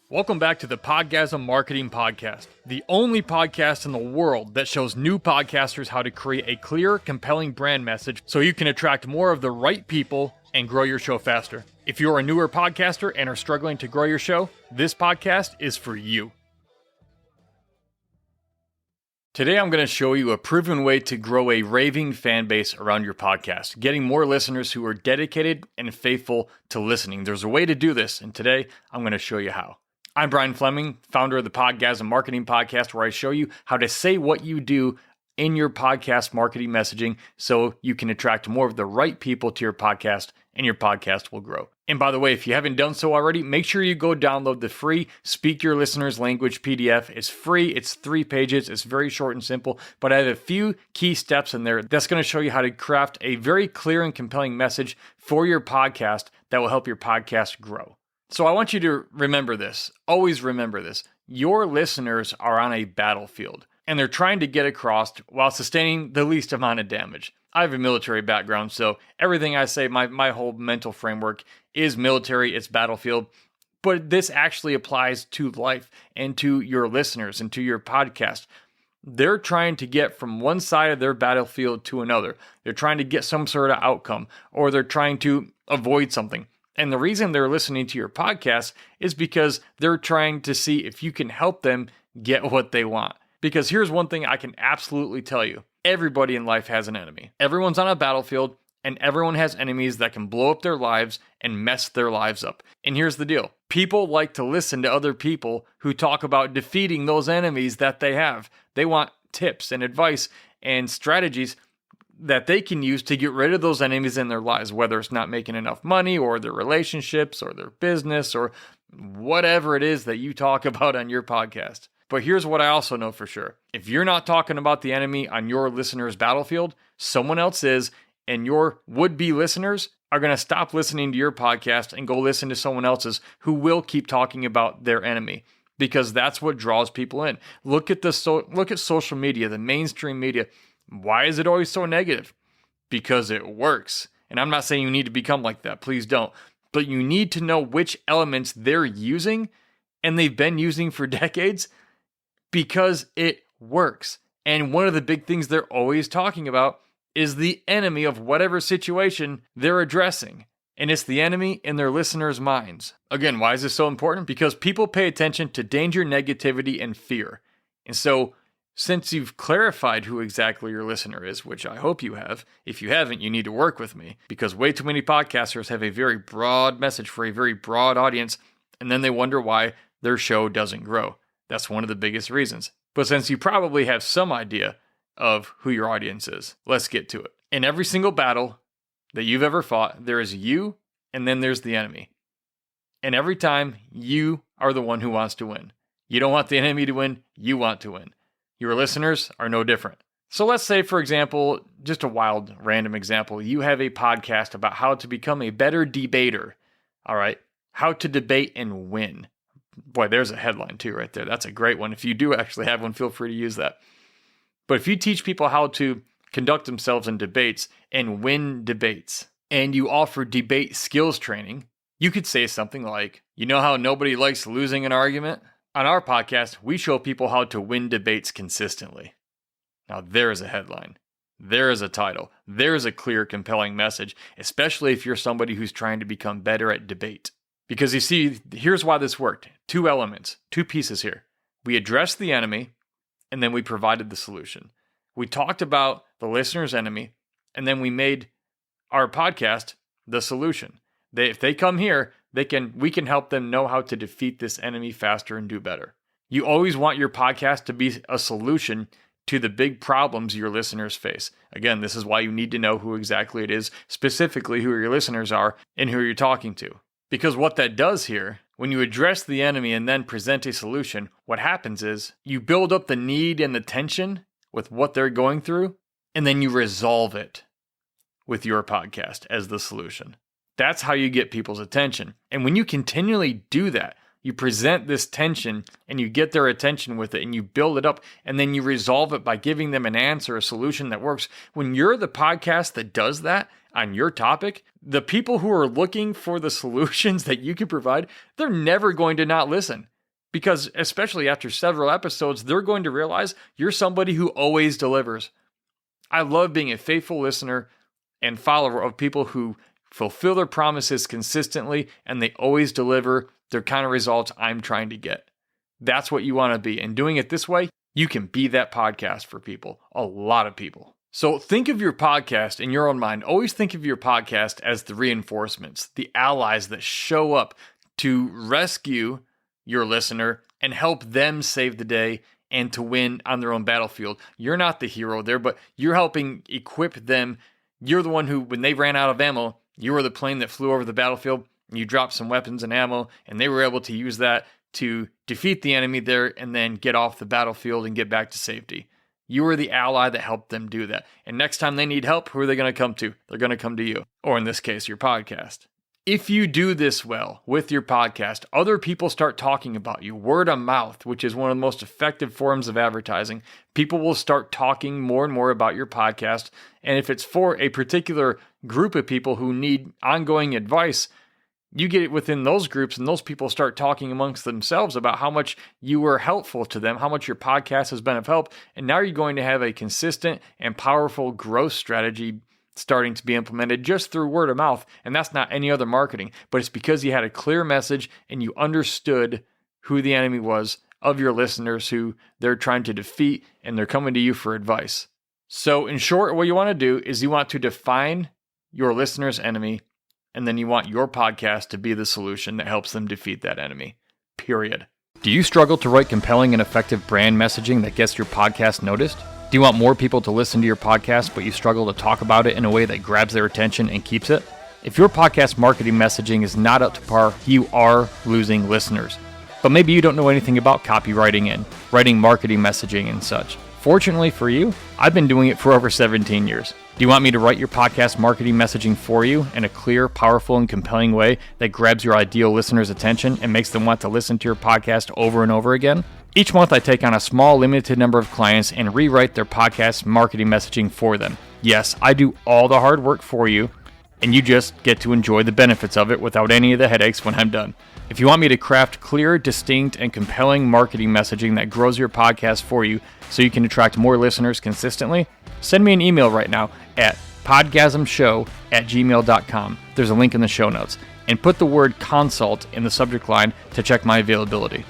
Welcome back to the Podgasm Marketing Podcast, the only podcast in the world that shows new podcasters how to create a clear, compelling brand message so you can attract more of the right people and grow your show faster. If you're a newer podcaster and are struggling to grow your show, this podcast is for you. Today I'm going to show you a proven way to grow a raving fan base around your podcast, getting more listeners who are dedicated and faithful to listening. There's a way to do this, and today I'm going to show you how. I'm Brian Fleming, founder of the Podgasm Marketing Podcast, where I show you how to say what you do in your podcast marketing messaging so you can attract more of the right people to your podcast and your podcast will grow. And by the way, if you haven't done so already, make sure you go download the free Speak Your Listeners Language PDF. It's free. It's 3 pages. It's very short and simple, but I have a few key steps in there that's going to show you how to craft a very clear and compelling message for your podcast that will help your podcast grow. So I want you to remember this. Always remember this. Your listeners are on a battlefield, and they're trying to get across while sustaining the least amount of damage. I have a military background, so everything I say, my whole mental framework is military, it's battlefield. But this actually applies to life and to your listeners and to your podcast. They're trying to get from one side of their battlefield to another. They're trying to get some sort of outcome, or they're trying to avoid something. And the reason they're listening to your podcast is because they're trying to see if you can help them get what they want. Because here's one thing I can absolutely tell you. Everybody in life has an enemy. Everyone's on a battlefield, and everyone has enemies that can blow up their lives and mess their lives up. And here's the deal. People like to listen to other people who talk about defeating those enemies that they have. They want tips and advice and strategies that they can use to get rid of those enemies in their lives, whether it's not making enough money or their relationships or their business or whatever it is that you talk about on your podcast. But here's what I also know for sure. If you're not talking about the enemy on your listeners' battlefield, someone else is, and your would-be listeners are going to stop listening to your podcast and go listen to someone else's who will keep talking about their enemy, because that's what draws people in. Look at social media, the mainstream media. Why is it always so negative? Because it works. And I'm not saying you need to become like that. Please don't. But you need to know which elements they're using, and they've been using for decades, because it works. And one of the big things they're always talking about is the enemy of whatever situation they're addressing. And it's the enemy in their listeners' minds. Again, why is this so important? Because people pay attention to danger, negativity, and fear. And so, since you've clarified who exactly your listener is, which I hope you have, if you haven't, you need to work with me, because way too many podcasters have a very broad message for a very broad audience, and then they wonder why their show doesn't grow. That's one of the biggest reasons. But since you probably have some idea of who your audience is, let's get to it. In every single battle that you've ever fought, there is you, and then there's the enemy. And every time, you are the one who wants to win. You don't want the enemy to win, you want to win. Your listeners are no different. So let's say, for example, just a wild, random example, you have a podcast about how to become a better debater. All right, how to debate and win. Boy, there's a headline too right there. That's a great one. If you do actually have one, feel free to use that. But if you teach people how to conduct themselves in debates and win debates, and you offer debate skills training, you could say something like, you know how nobody likes losing an argument? On our podcast, we show people how to win debates consistently. Now, there is a headline. There is a title. There is a clear, compelling message, especially if you're somebody who's trying to become better at debate. Because you see, here's why this worked. 2 elements, 2 pieces here. We addressed the enemy, and then we provided the solution. We talked about the listener's enemy, and then we made our podcast the solution. If they come here, we can help them know how to defeat this enemy faster and do better. You always want your podcast to be a solution to the big problems your listeners face. Again, this is why you need to know who exactly it is, specifically who your listeners are and who you're talking to. Because what that does here, when you address the enemy and then present a solution, what happens is you build up the need and the tension with what they're going through, and then you resolve it with your podcast as the solution. That's how you get people's attention. And when you continually do that, you present this tension and you get their attention with it and you build it up and then you resolve it by giving them an answer, a solution that works. When you're the podcast that does that on your topic, the people who are looking for the solutions that you can provide, they're never going to not listen. Because especially after several episodes, they're going to realize you're somebody who always delivers. I love being a faithful listener and follower of people who fulfill their promises consistently and they always deliver the kind of results I'm trying to get. That's what you want to be. And doing it this way, you can be that podcast for people, a lot of people. So think of your podcast in your own mind. Always think of your podcast as the reinforcements, the allies that show up to rescue your listener and help them save the day and to win on their own battlefield. You're not the hero there, but you're helping equip them. You're the one who, when they ran out of ammo, you were the plane that flew over the battlefield, and you dropped some weapons and ammo, and they were able to use that to defeat the enemy there and then get off the battlefield and get back to safety. You were the ally that helped them do that. And next time they need help, who are they going to come to? They're going to come to you, or in this case, your podcast. If you do this well with your podcast, other people start talking about you. Word of mouth, which is one of the most effective forms of advertising. People will start talking more and more about your podcast. And if it's for a particular group of people who need ongoing advice, you get it within those groups, and those people start talking amongst themselves about how much you were helpful to them, how much your podcast has been of help. And now you're going to have a consistent and powerful growth strategy starting to be implemented just through word of mouth. And that's not any other marketing, but it's because you had a clear message and you understood who the enemy was of your listeners who they're trying to defeat, and they're coming to you for advice. So in short, what you want to do is you want to define your listener's enemy, and then you want your podcast to be the solution that helps them defeat that enemy. Period. Do you struggle to write compelling and effective brand messaging that gets your podcast noticed? Do you want more people to listen to your podcast, but you struggle to talk about it in a way that grabs their attention and keeps it? If your podcast marketing messaging is not up to par, you are losing listeners. But maybe you don't know anything about copywriting and writing marketing messaging and such. Fortunately for you, I've been doing it for over 17 years. Do you want me to write your podcast marketing messaging for you in a clear, powerful, and compelling way that grabs your ideal listener's attention and makes them want to listen to your podcast over and over again? Each month, I take on a small, limited number of clients and rewrite their podcast marketing messaging for them. Yes, I do all the hard work for you, and you just get to enjoy the benefits of it without any of the headaches when I'm done. If you want me to craft clear, distinct, and compelling marketing messaging that grows your podcast for you so you can attract more listeners consistently, send me an email right now at podgasmshow@gmail.com. There's a link in the show notes. And put the word consult in the subject line to check my availability.